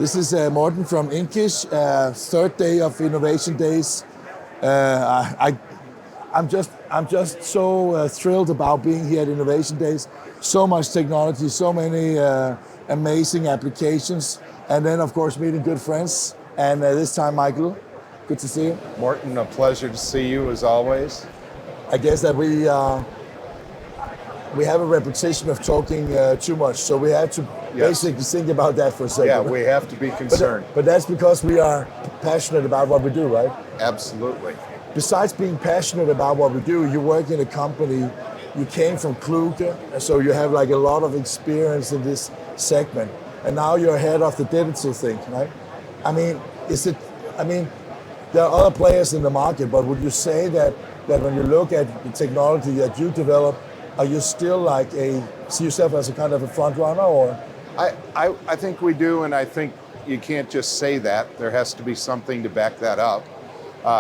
This is Morten from Inkish, third day of Innovation Days. I'm just so thrilled about being here at Innovation Days. So much technology, so many amazing applications, and then of course meeting good friends. And this time, Michael, good to see you. Morten, a pleasure to see you as always. I guess that we have a reputation of talking too much, so we have to basically think about that for a second. Yeah, we have to be concerned. But that's because we are passionate about what we do, right? Absolutely. Besides being passionate about what we do, you work in a company, you came from Kluge, so you have like a lot of experience in this segment, and now you're head of the digital thing, right? I mean, there are other players in the market, but would you say that when you look at the technology that you develop, are you still see yourself as a kind of a front runner, or? I think we do, and I think you can't just say that. There has to be something to back that up.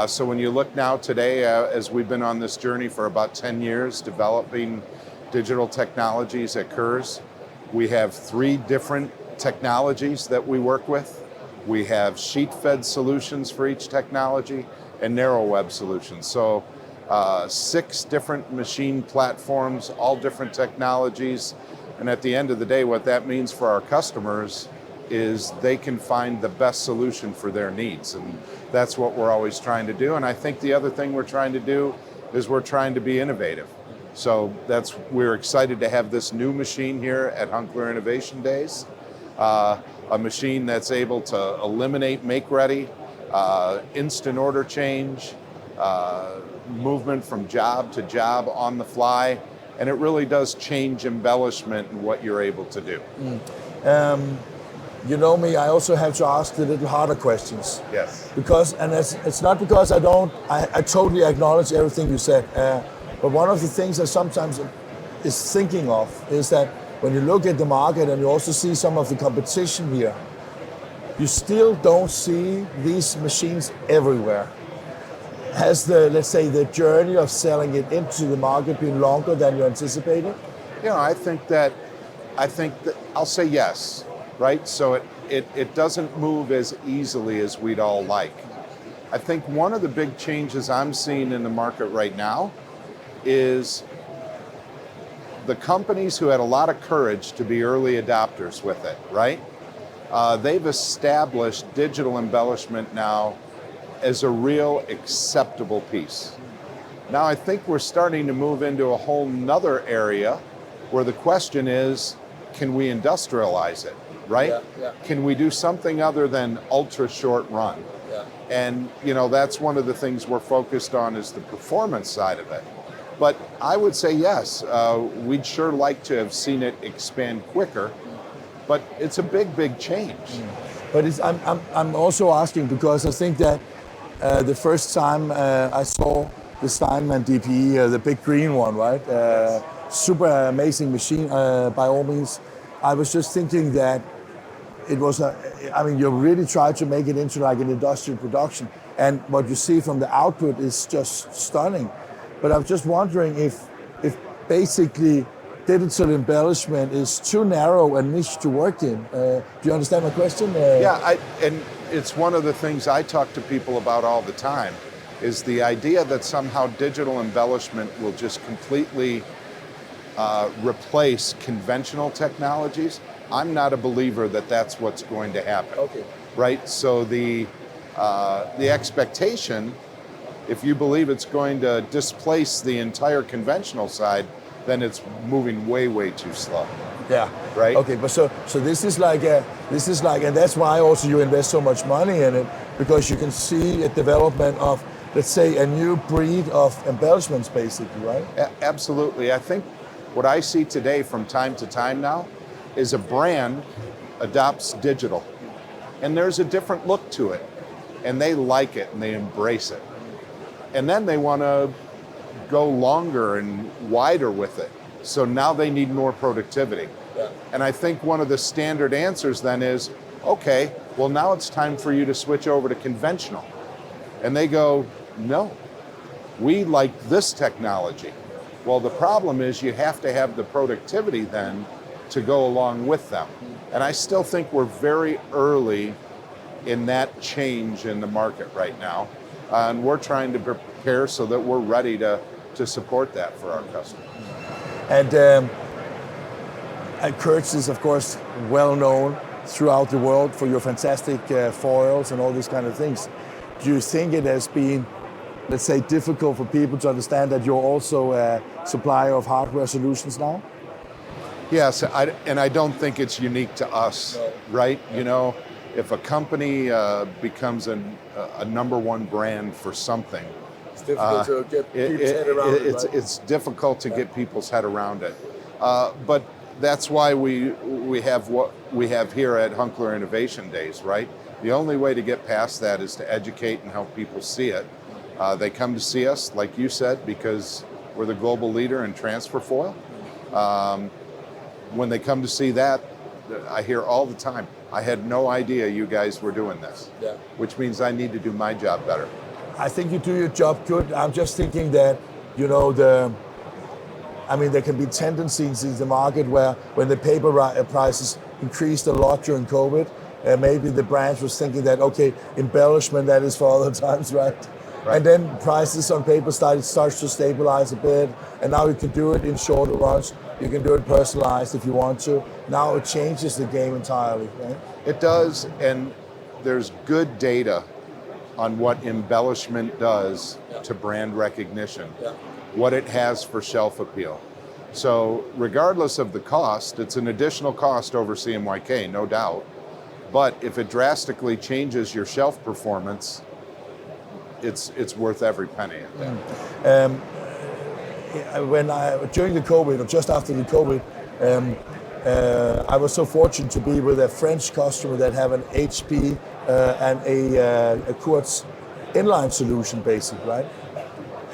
So when you look now today, as we've been on this journey for about 10 years, developing digital technologies at Kurz, we have 3 different technologies that we work with. We have sheet-fed solutions for each technology and narrow web solutions. So 6 different machine platforms, all different technologies. And at the end of the day, what that means for our customers is they can find the best solution for their needs. And that's what we're always trying to do. And I think the other thing we're trying to do is we're trying to be innovative. So we're excited to have this new machine here at Hunkeler Innovation Days, a machine that's able to eliminate make-ready, instant order change, movement from job to job on the fly, and it really does change embellishment and what you're able to do. You know me, I also have to ask the little harder questions. Yes. And it's not because I totally acknowledge everything you said, but one of the things I sometimes is thinking of is that when you look at the market and you also see some of the competition here, you still don't see these machines everywhere. Has let's say, the journey of selling it into the market been longer than you anticipated? I think that I'll say yes, right? So it doesn't move as easily as we'd all like. I think one of the big changes I'm seeing in the market right now is the companies who had a lot of courage to be early adopters with it, right? They've established digital embellishment now as a real acceptable piece. Now I think we're starting to move into a whole nother area where the question is, can we industrialize it, right? Yeah. Can we do something other than ultra short run? Yeah. And that's one of the things we're focused on is the performance side of it. But I would say yes, we'd sure like to have seen it expand quicker, but it's a big change. But I'm also asking because I think that the first time I saw the Steinmann DPE, the big green one, right? Super amazing machine by all means. I was just thinking that it was you really tried to make it into like an industrial production, and what you see from the output is just stunning. But I'm just wondering if basically digital embellishment is too narrow a niche to work in. Do you understand my question? Yeah, and it's one of the things I talk to people about all the time, is the idea that somehow digital embellishment will just completely replace conventional technologies. I'm not a believer that that's what's going to happen. Okay. Right? So the expectation, if you believe it's going to displace the entire conventional side, then it's moving way too slow. Yeah. Right. Okay, but so this is like, and that's why also you invest so much money in it, because you can see a development of, let's say, a new breed of embellishments, basically, right? Absolutely. I think what I see today from time to time now is a brand adopts digital, and there's a different look to it, and they like it and they embrace it, and then they want to go longer and wider with it. So now they need more productivity. Yeah. And I think one of the standard answers then is, okay, well now it's time for you to switch over to conventional. And they go, no, we like this technology. Well, the problem is you have to have the productivity then to go along with them. And I still think we're very early in that change in the market right now. And we're trying to prepare so that we're ready to support that for our customers. And Kurz is, of course, well known throughout the world for your fantastic foils and all these kind of things. Do you think it has been, let's say, difficult for people to understand that you're also a supplier of hardware solutions now? Yes, and I don't think it's unique to us, right? You know, if a company becomes a number one brand for something, it's difficult to get people's head around it, right? It's difficult to get people's head around it. But that's why we have what we have here at Hunkeler Innovation Days, right? The only way to get past that is to educate and help people see it. They come to see us, like you said, because we're the global leader in transfer foil. When they come to see that, I hear all the time, I had no idea you guys were doing this, which means I need to do my job better. I think you do your job good. I'm just thinking that, you know, there can be tendencies in the market where when the paper prices increased a lot during COVID, maybe the brands was thinking that, okay, embellishment, that is for other times, right? And then prices on paper starts to stabilize a bit, and now you can do it in shorter runs. You can do it personalized if you want to. Now it changes the game entirely, right? It does, and there's good data on what embellishment does to brand recognition, what it has for shelf appeal. So regardless of the cost, it's an additional cost over CMYK, no doubt. But if it drastically changes your shelf performance, it's worth every penny of that. During the COVID, or just after the COVID, I was so fortunate to be with a French customer that have an HP and a Kurz inline solution, basically, right?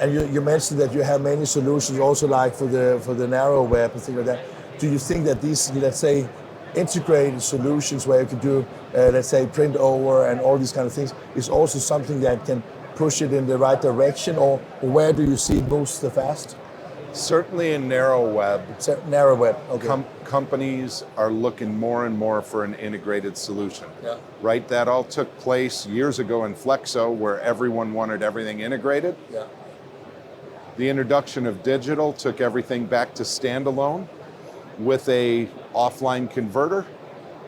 And you mentioned that you have many solutions also like for the narrow web and things like that. Do you think that these, let's say, integrated solutions where you can do, let's say, print over and all these kind of things is also something that can push it in the right direction, or where do you see it moves the fast? Certainly in narrow web. Narrow web, okay. Companies are looking more and more for an integrated solution. Right? That all took place years ago in Flexo, where everyone wanted everything integrated. The introduction of digital took everything back to standalone with a offline converter,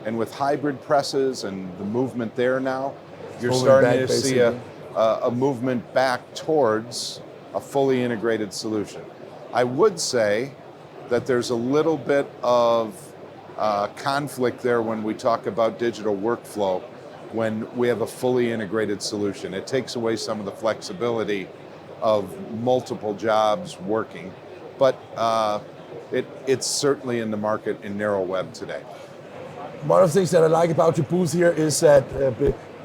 and with hybrid presses and the movement there now, you're starting to see a movement back towards a fully integrated solution. I would say that there's a little bit of conflict there when we talk about digital workflow when we have a fully integrated solution. It takes away some of the flexibility of multiple jobs working, but it's certainly in the market in narrow web today. One of the things that I like about your booth here is that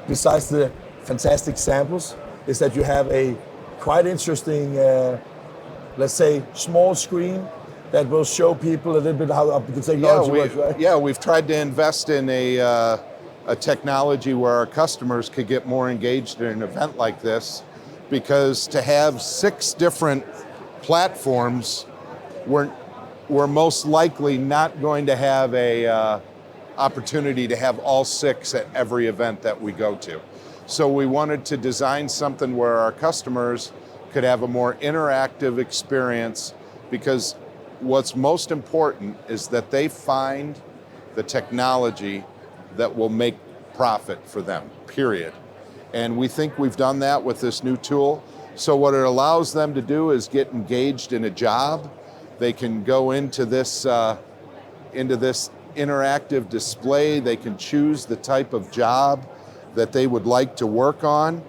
besides the fantastic samples, is that you have a quite interesting, let's say, small screen that will show people a little bit how the technology works, right? Yeah, we've tried to invest in a technology where our customers could get more engaged in an event like this, because to have 6 different platforms, we're most likely not going to have a opportunity to have all 6 at every event that we go to. So we wanted to design something where our customers could have a more interactive experience, because what's most important is that they find the technology that will make profit for them, period. And we think we've done that with this new tool. So what it allows them to do is get engaged in a job. They can go into this interactive display. They can choose the type of job that they would like to work on.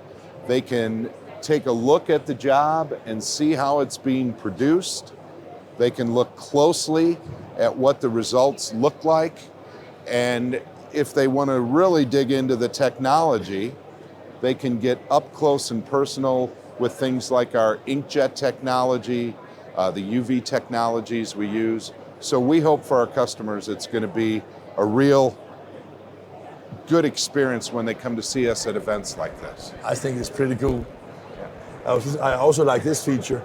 They can take a look at the job and see how it's being produced. They can look closely at what the results look like. And if they want to really dig into the technology, they can get up close and personal with things like our inkjet technology, the UV technologies we use. So we hope for our customers it's going to be a real good experience when they come to see us at events like this. I think it's pretty cool. I also like this feature.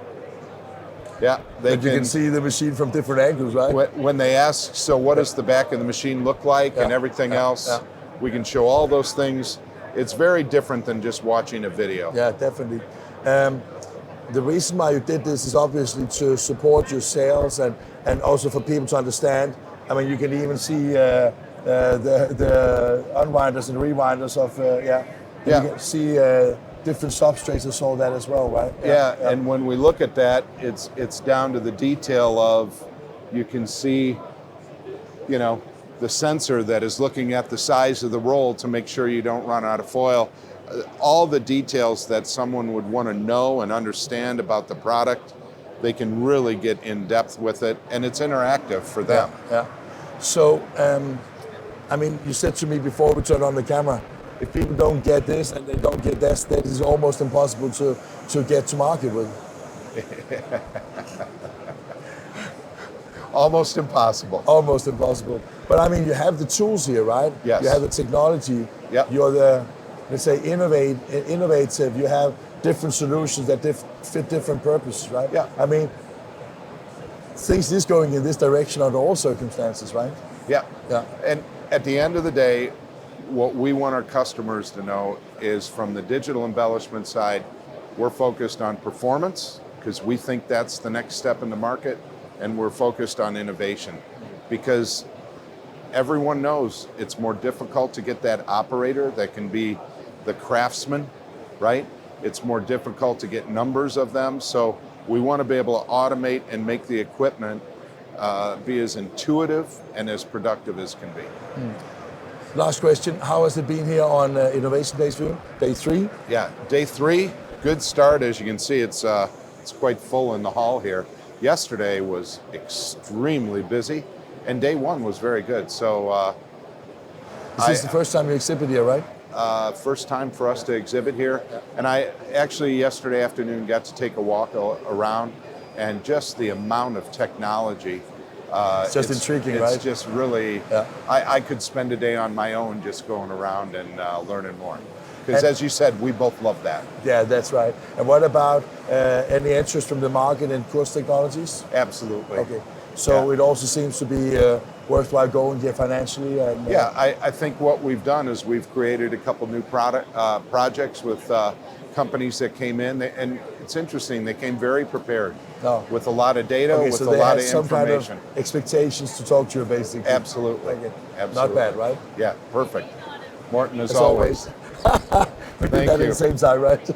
Yeah, That you can see the machine from different angles, right? When they ask, so what does the back of the machine look like and everything else, we can show all those things. It's very different than just watching a video. Yeah, definitely. The reason why you did this is obviously to support your sales and also for people to understand. I mean, you can even see the unwinders and rewinders of, You can see different substrates and all that as well, right? Yeah, and when we look at that, it's down to the detail of, you can see, you know, the sensor that is looking at the size of the roll to make sure you don't run out of foil. All the details that someone would want to know and understand about the product, they can really get in depth with it, and it's interactive for them. Yeah. So, I mean, you said to me before we turned on the camera, if people don't get this and they don't get this, that is almost impossible to get to market with. Almost impossible. Almost impossible. But I mean, you have the tools here, right? Yes. You have the technology. Yep. You're the, let's say, innovative. You have different solutions that fit different purposes, right? Yeah. I mean, things is going in this direction under all circumstances, right? Yeah. Yeah. And at the end of the day, what we want our customers to know is, from the digital embellishment side, we're focused on performance because we think that's the next step in the market, and we're focused on innovation because everyone knows it's more difficult to get that operator that can be the craftsman, right? It's more difficult to get numbers of them, so we want to be able to automate and make the equipment be as intuitive and as productive as can be. Last question, how has it been here on Innovation Days for you? Day 3? Yeah, day 3, good start. As you can see, it's quite full in the hall here. Yesterday was extremely busy, and day 1 was very good. So this is the first time you exhibit here, right? First time for us to exhibit here. And I actually yesterday afternoon got to take a walk around, and just the amount of technology. It's just intriguing, right? It's just really, I could spend a day on my own just going around and learning more. Because as you said, we both love that. Yeah, that's right. And what about any interest from the market in Kurz technologies? Absolutely. Okay. So it also seems to be worthwhile going here financially. And, I think what we've done is we've created a couple new projects with companies that came in, and it's interesting, they came very prepared with a lot of data, with a lot of some information. Kind of expectations to talk to you, basically. Absolutely. Okay. Absolutely. Not bad, right? Yeah, perfect. Morton, as always. We did that at the same time, right?